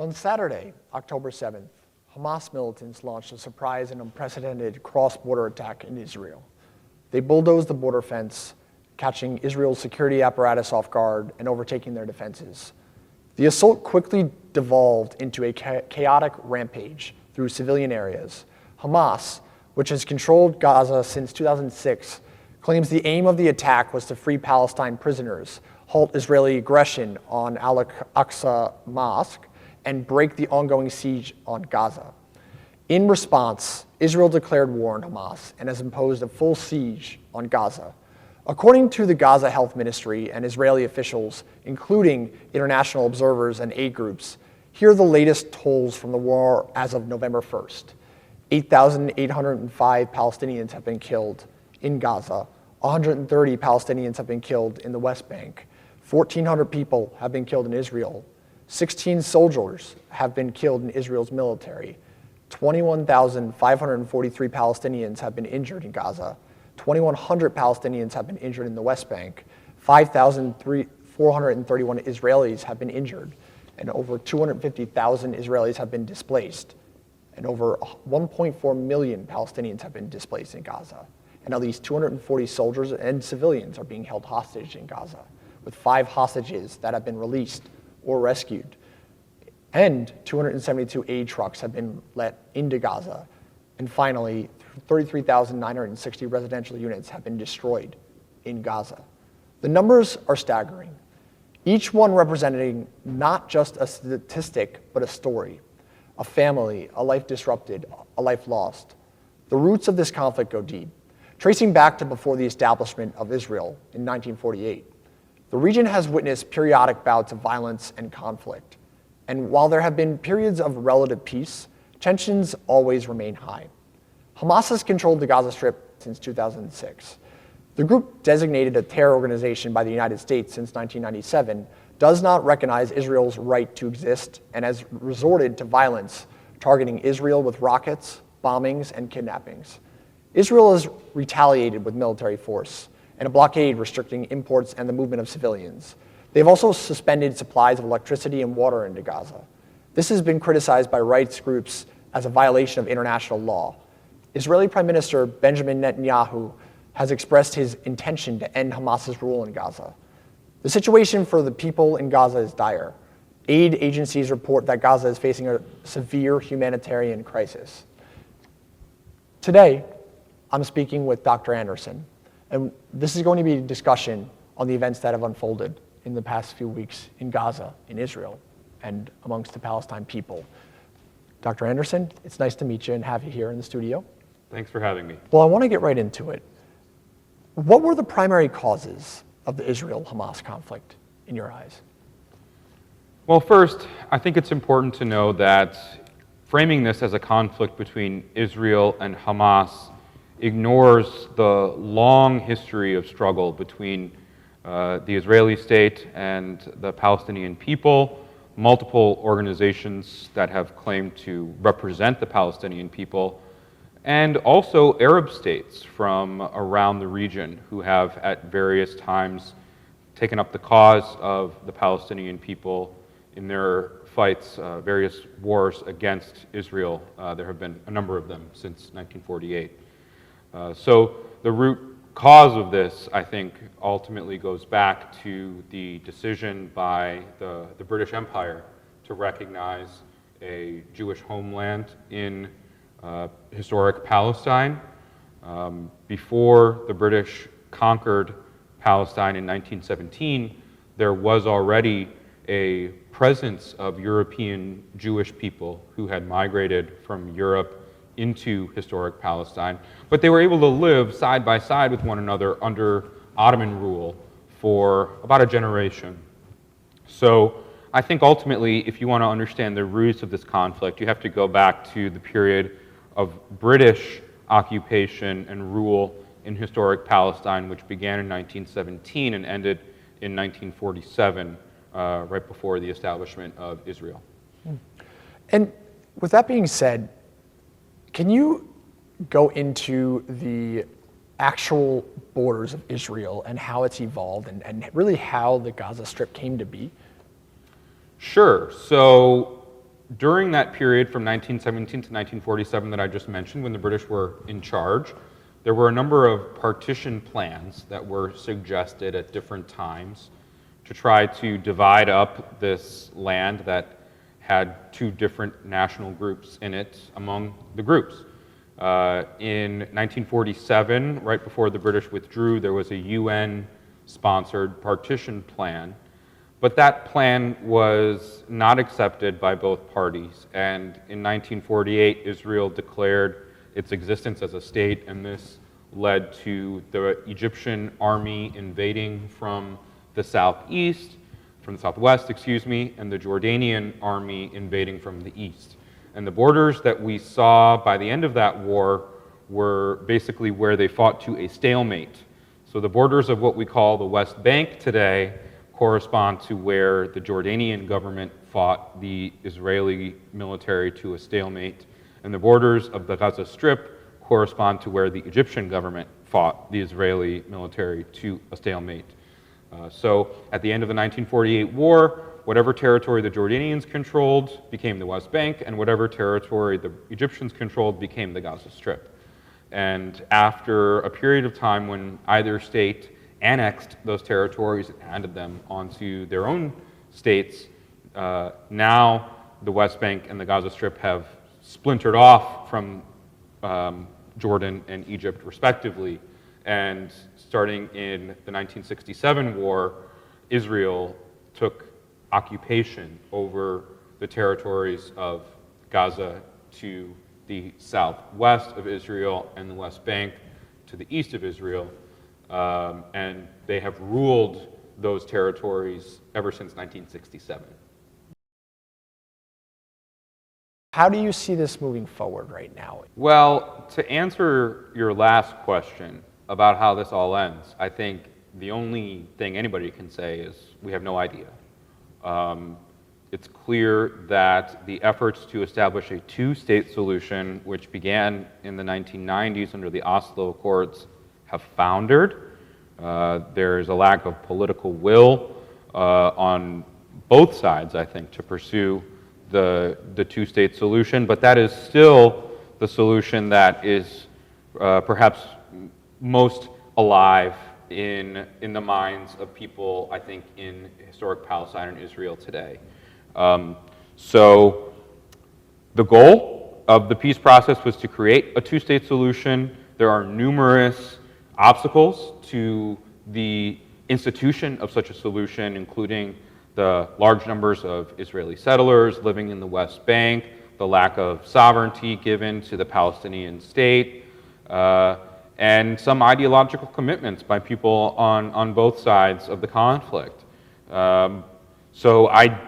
On Saturday, October 7th, Hamas militants launched a surprise and unprecedented cross-border attack in Israel. They bulldozed the border fence, catching Israel's security apparatus off guard and overtaking their defenses. The assault quickly devolved into a chaotic rampage through civilian areas. Hamas, which has controlled Gaza since 2006, claims the aim of the attack was to free Palestine prisoners, halt Israeli aggression on Al-Aqsa Mosque, and break the ongoing siege on Gaza. In response, Israel declared war on Hamas and has imposed a full siege on Gaza. According to the Gaza Health Ministry and Israeli officials, including international observers and aid groups, here are the latest tolls from the war as of November 1st. 8,805 Palestinians have been killed in Gaza. 130 Palestinians have been killed in the West Bank. 1,400 people have been killed in Israel. 16 soldiers have been killed in Israel's military. 21,543 Palestinians have been injured in Gaza. 2,100 Palestinians have been injured in the West Bank. 5,431 Israelis have been injured. And over 250,000 Israelis have been displaced. And over 1.4 million Palestinians have been displaced in Gaza. And at least 240 soldiers and civilians are being held hostage in Gaza, with 5 hostages that have been released or rescued. And 272 aid trucks have been let into Gaza. And finally, 33,960 residential units have been destroyed in Gaza. The numbers are staggering, each one representing not just a statistic, but a story, a family, a life disrupted, a life lost. The roots of this conflict go deep, tracing back to before the establishment of Israel in 1948. The region has witnessed periodic bouts of violence and conflict. And while there have been periods of relative peace, tensions always remain high. Hamas has controlled the Gaza Strip since 2006. The group, designated a terror organization by the United States since 1997, does not recognize Israel's right to exist and has resorted to violence, targeting Israel with rockets, bombings, and kidnappings. Israel has retaliated with military force and a blockade restricting imports and the movement of civilians. They've also suspended supplies of electricity and water into Gaza. This has been criticized by rights groups as a violation of international law. Israeli Prime Minister Benjamin Netanyahu has expressed his intention to end Hamas's rule in Gaza. The situation for the people in Gaza is dire. Aid agencies report that Gaza is facing a severe humanitarian crisis. Today, I'm speaking with Dr. Anderson, and this is going to be a discussion on the events that have unfolded in the past few weeks in Gaza, in Israel, and amongst the Palestine people. Dr. Anderson, it's nice to meet you and have you here in the studio. Thanks for having me. Well, I want to get right into it. What were the primary causes of the Israel-Hamas conflict in your eyes? Well, first, I think it's important to know that framing this as a conflict between Israel and Hamas ignores the long history of struggle between the Israeli state and the Palestinian people, multiple organizations that have claimed to represent the Palestinian people, and also Arab states from around the region who have at various times taken up the cause of the Palestinian people in their fights, various wars against Israel. There have been a number of them since 1948. So the root cause of this, I think, ultimately goes back to the decision by the British Empire to recognize a Jewish homeland in historic Palestine. Before the British conquered Palestine in 1917, there was already a presence of European Jewish people who had migrated from Europe into historic Palestine, but they were able to live side by side with one another under Ottoman rule for about a generation. So I think ultimately, if you want to understand the roots of this conflict, you have to go back to the period of British occupation and rule in historic Palestine, which began in 1917 and ended in 1947, right before the establishment of Israel. And with that being said, can you go into the actual borders of Israel and how it's evolved and really how the Gaza Strip came to be? Sure. So during that period from 1917 to 1947 that I just mentioned, when the British were in charge, there were a number of partition plans that were suggested at different times to try to divide up this land that had two different national groups in it among the groups. In 1947, right before the British withdrew, there was a UN-sponsored partition plan, but that plan was not accepted by both parties. And in 1948, Israel declared its existence as a state, and this led to the Egyptian army invading from the southwest, and the Jordanian army invading from the east. And the borders that we saw by the end of that war were basically where they fought to a stalemate. So the borders of what we call the West Bank today correspond to where the Jordanian government fought the Israeli military to a stalemate, and the borders of the Gaza Strip correspond to where the Egyptian government fought the Israeli military to a stalemate. So at the end of the 1948 war, whatever territory the Jordanians controlled became the West Bank, and whatever territory the Egyptians controlled became the Gaza Strip. And after a period of time when either state annexed those territories and added them onto their own states, now the West Bank and the Gaza Strip have splintered off from Jordan and Egypt respectively. And starting in the 1967 war, Israel took occupation over the territories of Gaza to the southwest of Israel and the West Bank to the east of Israel. And they have ruled those territories ever since 1967. How do you see this moving forward right now? Well, to answer your last question about how this all ends, I think the only thing anybody can say is we have no idea. It's clear that the efforts to establish a two-state solution, which began in the 1990s under the Oslo Accords, have foundered. There's a lack of political will on both sides, I think, to pursue the two-state solution, but that is still the solution that is perhaps most alive in the minds of people, I think, in historic Palestine and Israel today. So the goal of the peace process was to create a two-state solution. There are numerous obstacles to the institution of such a solution, including the large numbers of Israeli settlers living in the West Bank, the lack of sovereignty given to the Palestinian state, and some ideological commitments by people on both sides of the conflict. So I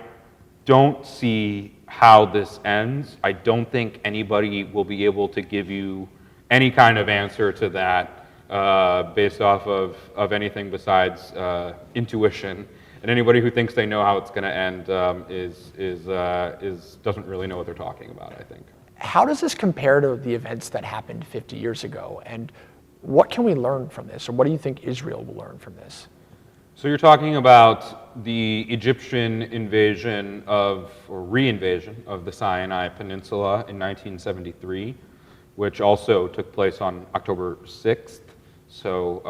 don't see how this ends. I don't think anybody will be able to give you any kind of answer to that based off of anything besides intuition. And anybody who thinks they know how it's going to end doesn't really know what they're talking about, I think. How does this compare to the events that happened 50 years ago? And what can we learn from this? Or what do you think Israel will learn from this? So you're talking about the Egyptian invasion or re-invasion of the Sinai Peninsula in 1973, which also took place on October 6th. So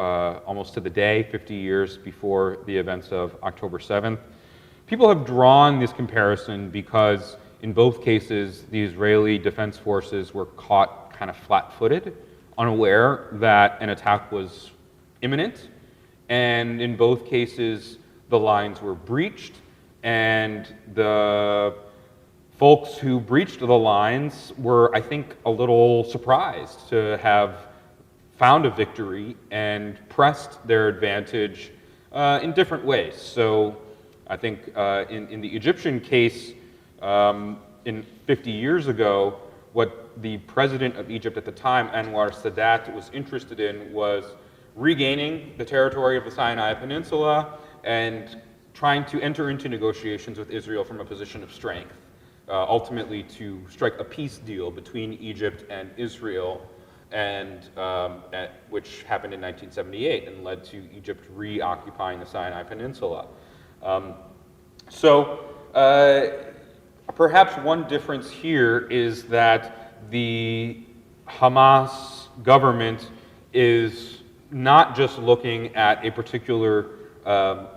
almost to the day, 50 years before the events of October 7th. People have drawn this comparison because in both cases, the Israeli Defense Forces were caught kind of flat-footed, unaware that an attack was imminent. And in both cases, the lines were breached, and the folks who breached the lines were, I think, a little surprised to have found a victory and pressed their advantage in different ways. So I think in the Egyptian case, in 50 years ago, what the president of Egypt at the time, Anwar Sadat, was interested in was regaining the territory of the Sinai Peninsula and trying to enter into negotiations with Israel from a position of strength, ultimately to strike a peace deal between Egypt and Israel, and which happened in 1978 and led to Egypt reoccupying the Sinai Peninsula. So Perhaps one difference here is that the Hamas government is not just looking at a particular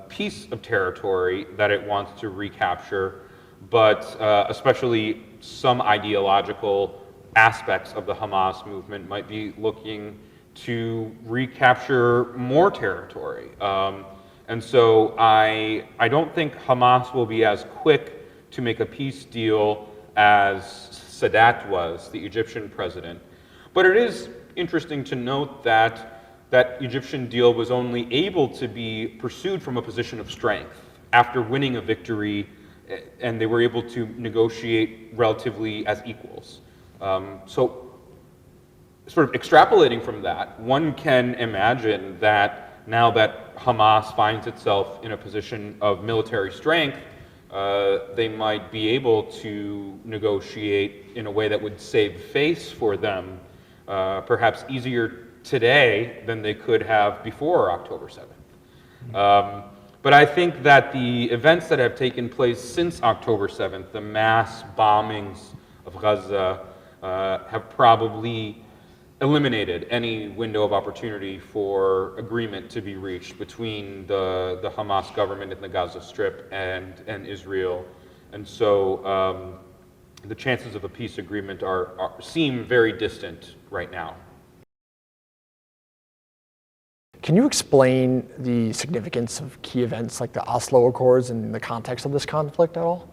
piece of territory that it wants to recapture, but especially some ideological aspects of the Hamas movement might be looking to recapture more territory. And so I don't think Hamas will be as quick to make a peace deal as Sadat was, the Egyptian president. But it is interesting to note that that Egyptian deal was only able to be pursued from a position of strength after winning a victory, and they were able to negotiate relatively as equals. So sort of extrapolating from that, one can imagine that now that Hamas finds itself in a position of military strength, they might be able to negotiate in a way that would save face for them, perhaps easier today than they could have before October 7th. But I think that the events that have taken place since October 7th, the mass bombings of Gaza, have probably eliminated any window of opportunity for agreement to be reached between the Hamas government in the Gaza Strip and Israel. And so the chances of a peace agreement seem very distant right now. Can you explain the significance of key events like the Oslo Accords in the context of this conflict at all?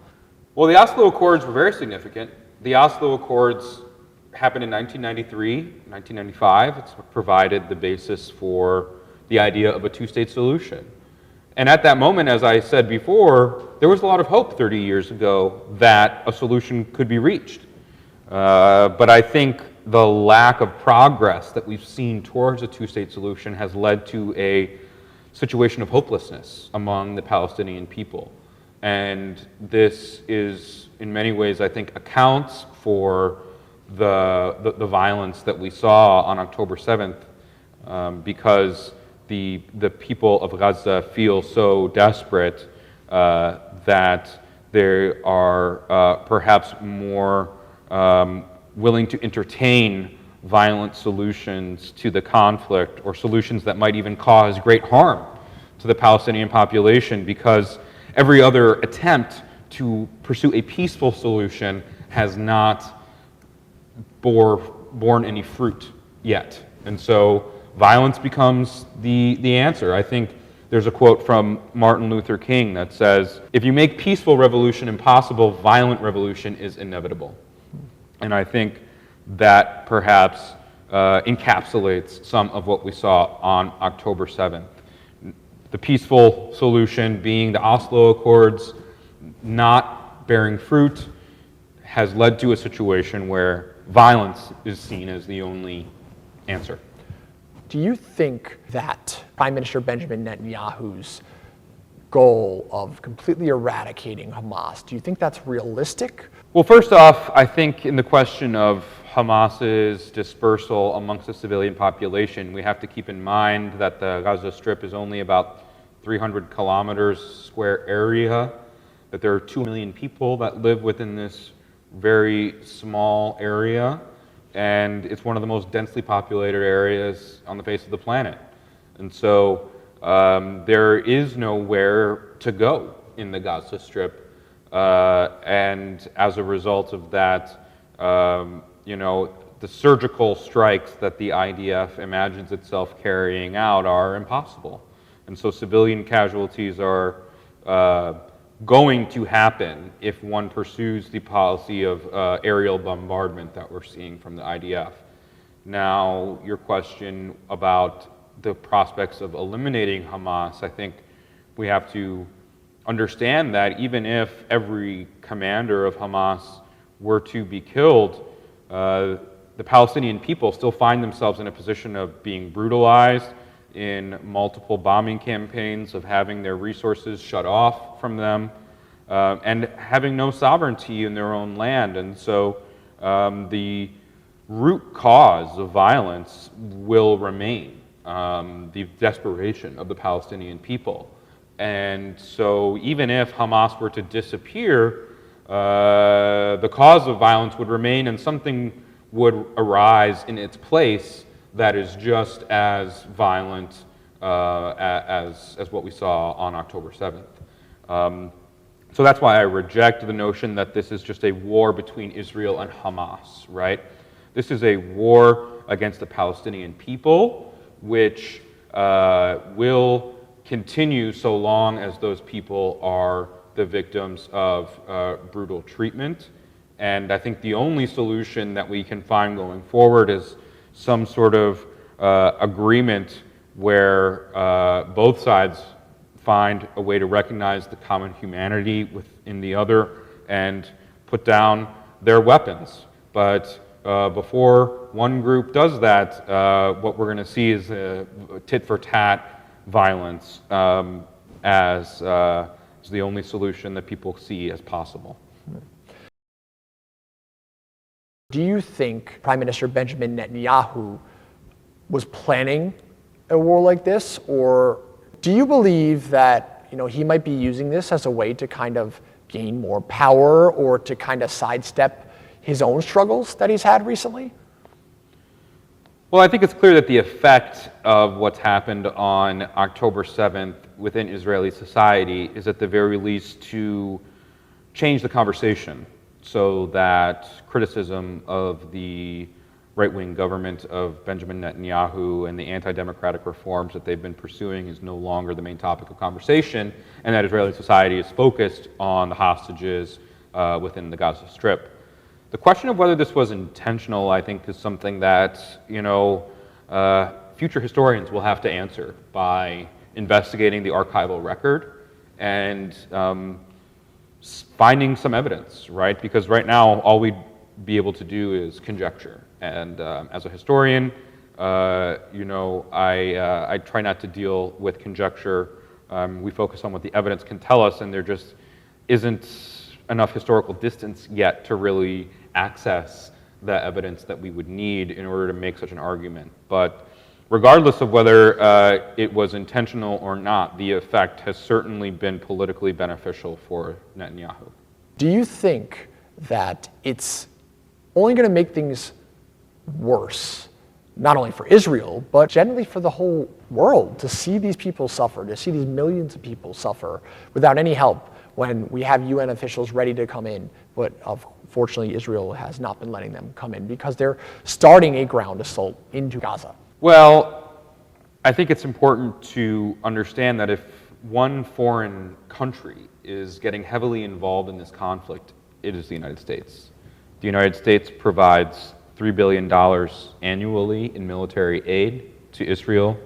Well, the Oslo Accords were very significant. The Oslo Accords happened in 1993, 1995. It's provided the basis for the idea of a two-state solution. And at that moment, as I said before, there was a lot of hope 30 years ago that a solution could be reached. But I think the lack of progress that we've seen towards a two-state solution has led to a situation of hopelessness among the Palestinian people. And this is, in many ways, I think, accounts for the violence that we saw on October 7th, because the people of Gaza feel so desperate that they are perhaps more willing to entertain violent solutions to the conflict, or solutions that might even cause great harm to the Palestinian population, because every other attempt to pursue a peaceful solution has not borne any fruit yet. And so violence becomes the answer. I think there's a quote from Martin Luther King that says, "If you make peaceful revolution impossible, violent revolution is inevitable." And I think that perhaps encapsulates some of what we saw on October 7th. The peaceful solution being the Oslo Accords not bearing fruit has led to a situation where violence is seen as the only answer. Do you think that Prime Minister Benjamin Netanyahu's goal of completely eradicating Hamas, do you think that's realistic? Well, first off, I think in the question of Hamas's dispersal amongst the civilian population, we have to keep in mind that the Gaza Strip is only about 300 kilometers square area, that there are 2 million people that live within this very small area, and it's one of the most densely populated areas on the face of the planet. And so there is nowhere to go in the Gaza Strip. And as a result of that, the surgical strikes that the IDF imagines itself carrying out are impossible. And so civilian casualties are going to happen if one pursues the policy of aerial bombardment that we're seeing from the IDF. Now, your question about the prospects of eliminating Hamas, I think we have to understand that even if every commander of Hamas were to be killed, the Palestinian people still find themselves in a position of being brutalized, in multiple bombing campaigns, of having their resources shut off from them, and having no sovereignty in their own land. And so the root cause of violence will remain the desperation of the Palestinian people. And so even if Hamas were to disappear, the cause of violence would remain and something would arise in its place that is just as violent as what we saw on October 7th. So that's why I reject the notion that this is just a war between Israel and Hamas, right? This is a war against the Palestinian people, which will continue so long as those people are the victims of brutal treatment. And I think the only solution that we can find going forward is some sort of agreement where both sides find a way to recognize the common humanity within the other and put down their weapons. But before one group does that, what we're going to see is tit-for-tat violence as the only solution that people see as possible. Do you think Prime Minister Benjamin Netanyahu was planning a war like this, or do you believe that he might be using this as a way to kind of gain more power or to kind of sidestep his own struggles that he's had recently? Well, I think it's clear that the effect of what's happened on October 7th within Israeli society is at the very least to change the conversation so that criticism of the right-wing government of Benjamin Netanyahu and the anti-democratic reforms that they've been pursuing is no longer the main topic of conversation, and that Israeli society is focused on the hostages within the Gaza Strip. The question of whether this was intentional, I think, is something that future historians will have to answer by investigating the archival record and finding some evidence, right? Because right now, all we'd be able to do is conjecture. And as a historian, I try not to deal with conjecture. We focus on what the evidence can tell us, and there just isn't enough historical distance yet to really access the evidence that we would need in order to make such an argument. But regardless of whether it was intentional or not, the effect has certainly been politically beneficial for Netanyahu. Do you think that it's only going to make things worse, not only for Israel, but generally for the whole world, to see these people suffer, to see these millions of people suffer without any help when we have UN officials ready to come in, but unfortunately Israel has not been letting them come in because they're starting a ground assault into Gaza? Well, I think it's important to understand that if one foreign country is getting heavily involved in this conflict, it is the United States. The United States provides $3 billion annually in military aid to Israel.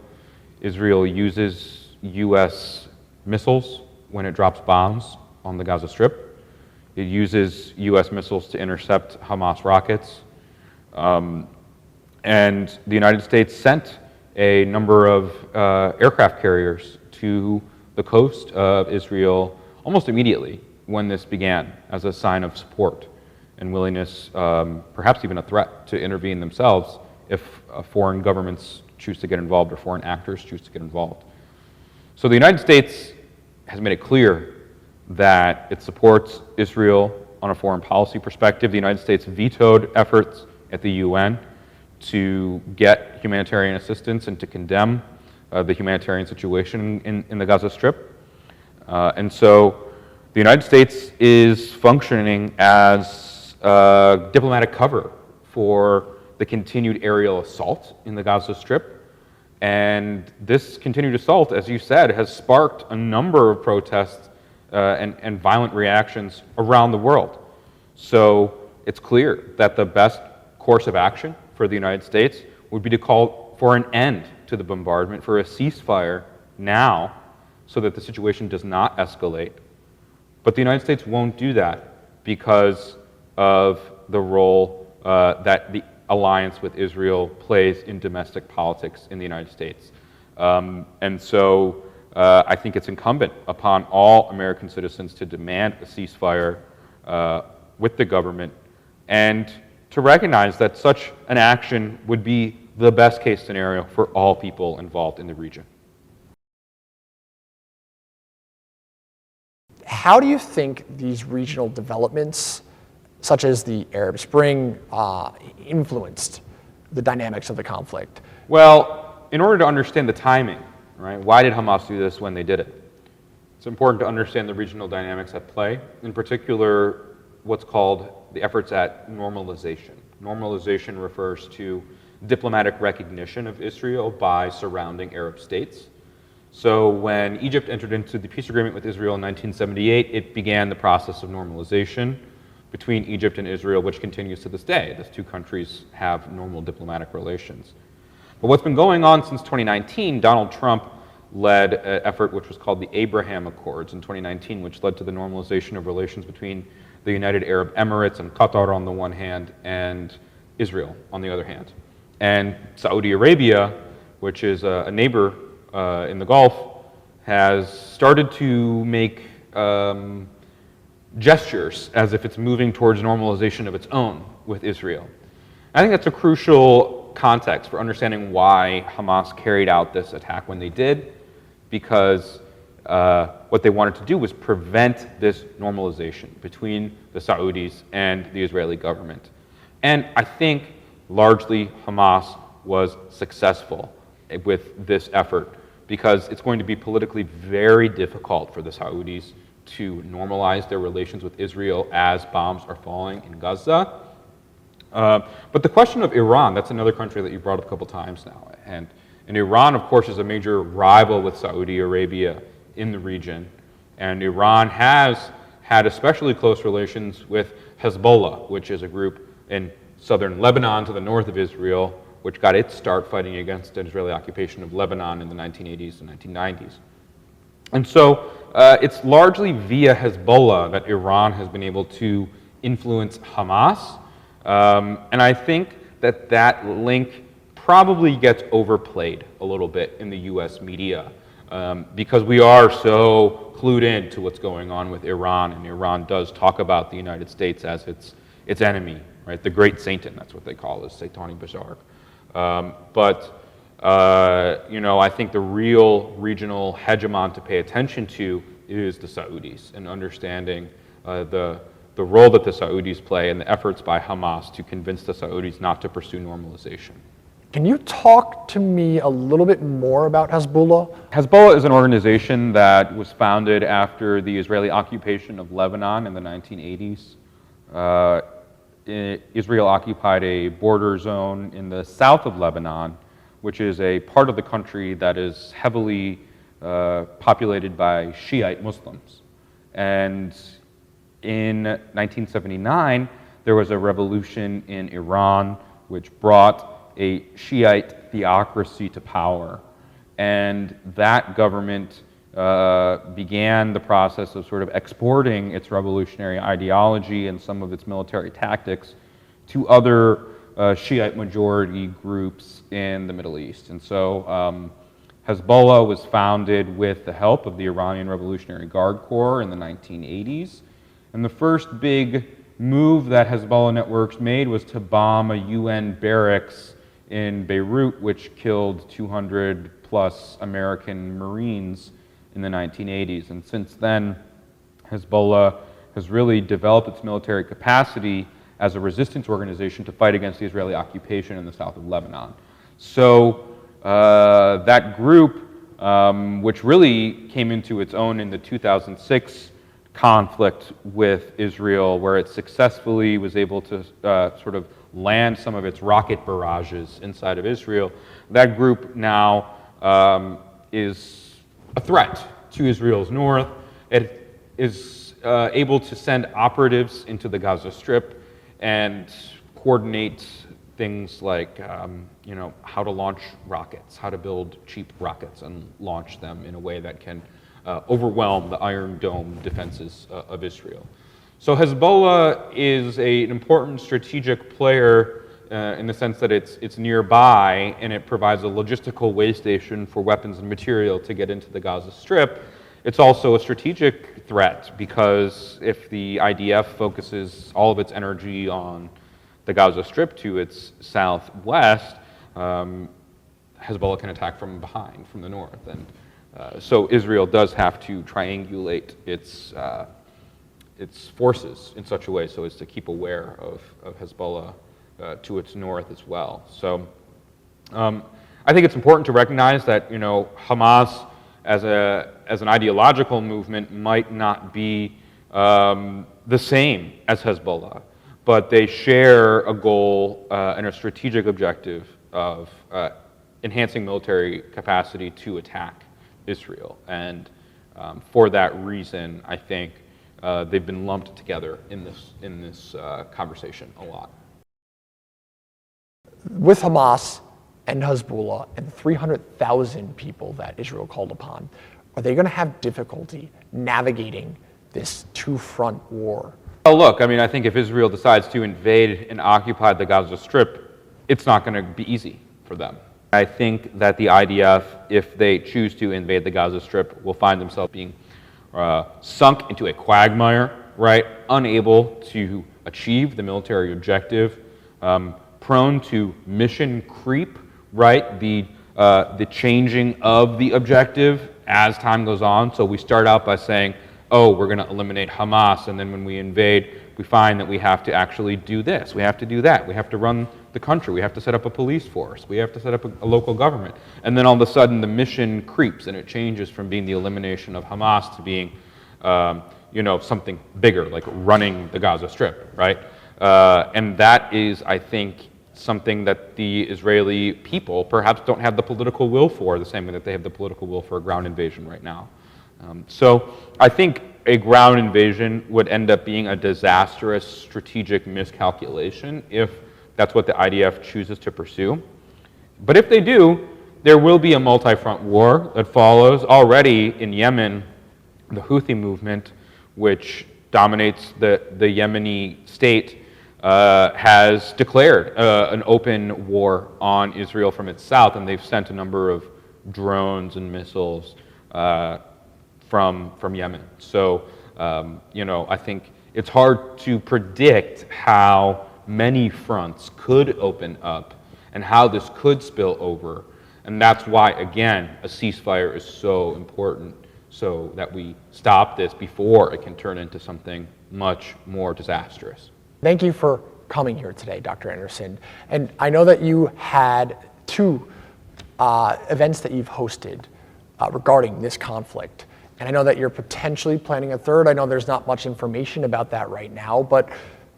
Israel uses U.S. missiles when it drops bombs on the Gaza Strip. It uses U.S. missiles to intercept Hamas rockets. And the United States sent a number of aircraft carriers to the coast of Israel almost immediately when this began as a sign of support and willingness, perhaps even a threat, to intervene themselves if foreign governments choose to get involved or foreign actors choose to get involved. So the United States has made it clear that it supports Israel on a foreign policy perspective. The United States vetoed efforts at the UN to get humanitarian assistance and to condemn the humanitarian situation in the Gaza Strip. And so the United States is functioning as diplomatic cover for the continued aerial assault in the Gaza Strip. And this continued assault, as you said, has sparked a number of protests and violent reactions around the world. So it's clear that the best course of action for the United States would be to call for an end to the bombardment, for a ceasefire now, so that the situation does not escalate. But the United States won't do that because of the role that the alliance with Israel plays in domestic politics in the United States. And so I think it's incumbent upon all American citizens to demand a ceasefire with the government and to recognize that such an action would be the best case scenario for all people involved in the region. How do you think these regional developments, such as the Arab Spring, influenced the dynamics of the conflict? Well, in order to understand the timing, right, why did Hamas do this when they did it? It's important to understand the regional dynamics at play, in particular what's called the efforts at normalization. Normalization refers to diplomatic recognition of Israel by surrounding Arab states. So when Egypt entered into the peace agreement with Israel in 1978, it began the process of normalization between Egypt and Israel, which continues to this day. Those two countries have normal diplomatic relations. But what's been going on since 2019, Donald Trump led an effort which was called the Abraham Accords in 2019, which led to the normalization of relations between the United Arab Emirates and Qatar on the one hand, and Israel on the other hand. And Saudi Arabia, which is a neighbor in the Gulf, has started to make gestures as if it's moving towards normalization of its own with Israel. I think that's a crucial context for understanding why Hamas carried out this attack when they did, because what they wanted to do was prevent this normalization between the Saudis and the Israeli government. And I think largely Hamas was successful with this effort, because it's going to be politically very difficult for the Saudis to normalize their relations with Israel as bombs are falling in Gaza. But the question of Iran, that's another country that you brought up a couple times now. And Iran, of course, is a major rival with Saudi Arabia in the region. And Iran has had especially close relations with Hezbollah, which is a group in southern Lebanon to the north of Israel, which got its start fighting against the Israeli occupation of Lebanon in the 1980s and 1990s. And so it's largely via Hezbollah that Iran has been able to influence Hamas. And I think that that link probably gets overplayed a little bit in the US media, because we are so clued in to what's going on with Iran, and Iran does talk about the United States as its enemy, right? The Great Satan, that's what they call it, Satani Bazark. I think the real regional hegemon to pay attention to is the Saudis, and understanding the role that the Saudis play and the efforts by Hamas to convince the Saudis not to pursue normalization. Can you talk to me a little bit more about Hezbollah? Hezbollah is an organization that was founded after the Israeli occupation of Lebanon in the 1980s. Israel occupied a border zone in the south of Lebanon, which is a part of the country that is heavily populated by Shiite Muslims. And in 1979, there was a revolution in Iran which brought a Shiite theocracy to power. And that government began the process of sort of exporting its revolutionary ideology and some of its military tactics to other Shiite majority groups in the Middle East. And so Hezbollah was founded with the help of the Iranian Revolutionary Guard Corps in the 1980s. And the first big move that Hezbollah networks made was to bomb a UN barracks in Beirut, which killed 200 plus American Marines in the 1980s. And since then, Hezbollah has really developed its military capacity as a resistance organization to fight against the Israeli occupation in the south of Lebanon. So that group, which really came into its own in the 2006 conflict with Israel, where it successfully was able to sort of land some of its rocket barrages inside of Israel, that group now is a threat to Israel's north. It is able to send operatives into the Gaza Strip and coordinate things like how to launch rockets, how to build cheap rockets and launch them in a way that can overwhelm the Iron Dome defenses of Israel. So Hezbollah is an important strategic player in the sense that it's nearby, and it provides a logistical way station for weapons and material to get into the Gaza Strip. It's also a strategic threat, because if the IDF focuses all of its energy on the Gaza Strip to its southwest, Hezbollah can attack from behind, from the north. And So Israel does have to triangulate its forces in such a way so as to keep aware of Hezbollah to its north as well. So I think it's important to recognize that Hamas as an ideological movement might not be the same as Hezbollah, but they share a goal and a strategic objective of enhancing military capacity to attack Israel. And for that reason, I think they've been lumped together in this conversation a lot. With Hamas and Hezbollah and the 300,000 people that Israel called upon, are they going to have difficulty navigating this two-front war? Well, look, I mean, I think if Israel decides to invade and occupy the Gaza Strip, it's not going to be easy for them. I think that the IDF, if they choose to invade the Gaza Strip, will find themselves being sunk into a quagmire, right? Unable to achieve the military objective, prone to mission creep, right? The changing of the objective as time goes on. So we start out by saying, oh, we're going to eliminate Hamas, and then when we invade, we find that we have to actually do this, we have to do that, we have to run the country, we have to set up a police force, we have to set up a local government. And then all of a sudden the mission creeps and it changes from being the elimination of Hamas to being something bigger, like running the Gaza Strip, right? And that is, I think, something that the Israeli people perhaps don't have the political will for, the same way that they have the political will for a ground invasion right now. So I think a ground invasion would end up being a disastrous strategic miscalculation if that's what the IDF chooses to pursue. But if they do, there will be a multi-front war that follows. Already in Yemen, the Houthi movement, which dominates the Yemeni state, has declared an open war on Israel from its south, and they've sent a number of drones and missiles from Yemen. So, I think it's hard to predict how many fronts could open up and how this could spill over. And that's why, again, a ceasefire is so important, so that we stop this before it can turn into something much more disastrous. Thank you for coming here today, Dr. Anderson. And I know that you had two events that you've hosted regarding this conflict. And I know that you're potentially planning a third. I know there's not much information about that right now, but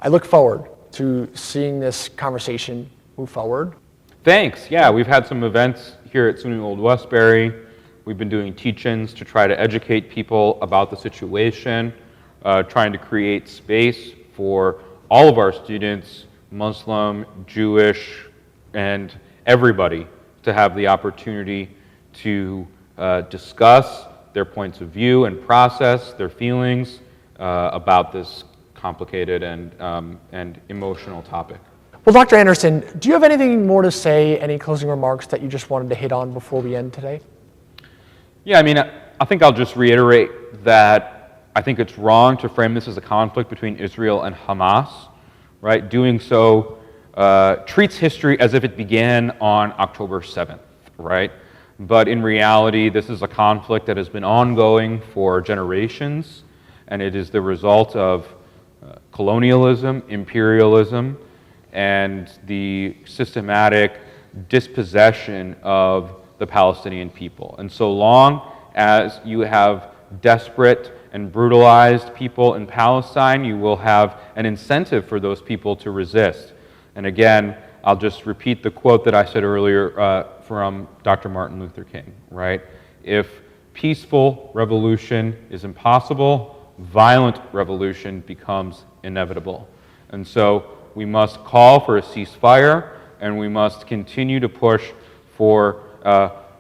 I look forward to seeing this conversation move forward. Thanks. Yeah, we've had some events here at SUNY Old Westbury. We've been doing teach-ins to try to educate people about the situation, trying to create space for all of our students, Muslim, Jewish, and everybody, to have the opportunity to discuss their points of view and process their feelings about this complicated and emotional topic. Well, Dr. Anderson, do you have anything more to say, any closing remarks that you just wanted to hit on before we end today? Yeah, I mean, I think I'll just reiterate that I think it's wrong to frame this as a conflict between Israel and Hamas, right? Doing so treats history as if it began on October 7th, right? But in reality, this is a conflict that has been ongoing for generations, and it is the result of colonialism, imperialism, and the systematic dispossession of the Palestinian people. And so long as you have desperate and brutalized people in Palestine, you will have an incentive for those people to resist. And again, I'll just repeat the quote that I said earlier from Dr. Martin Luther King, right? If peaceful revolution is impossible, violent revolution becomes inevitable. And so we must call for a ceasefire, and we must continue to push for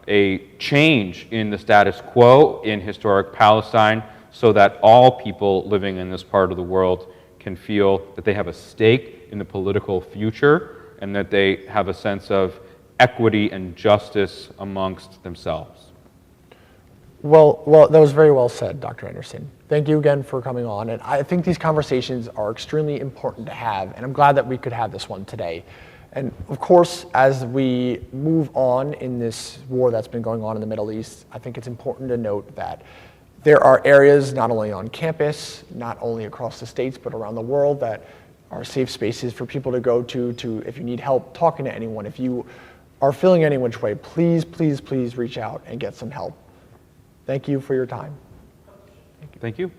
a change in the status quo in historic Palestine, so that all people living in this part of the world can feel that they have a stake in the political future and that they have a sense of equity and justice amongst themselves. Well, that was very well said, Dr. Anderson. Thank you again for coming on. And I think these conversations are extremely important to have, and I'm glad that we could have this one today. And of course, as we move on in this war that's been going on in the Middle East, I think it's important to note that there are areas not only on campus, not only across the states, but around the world that are safe spaces for people to go to if you need help talking to anyone, if you are feeling any which way, please, please, please reach out and get some help. Thank you for your time. Thank you.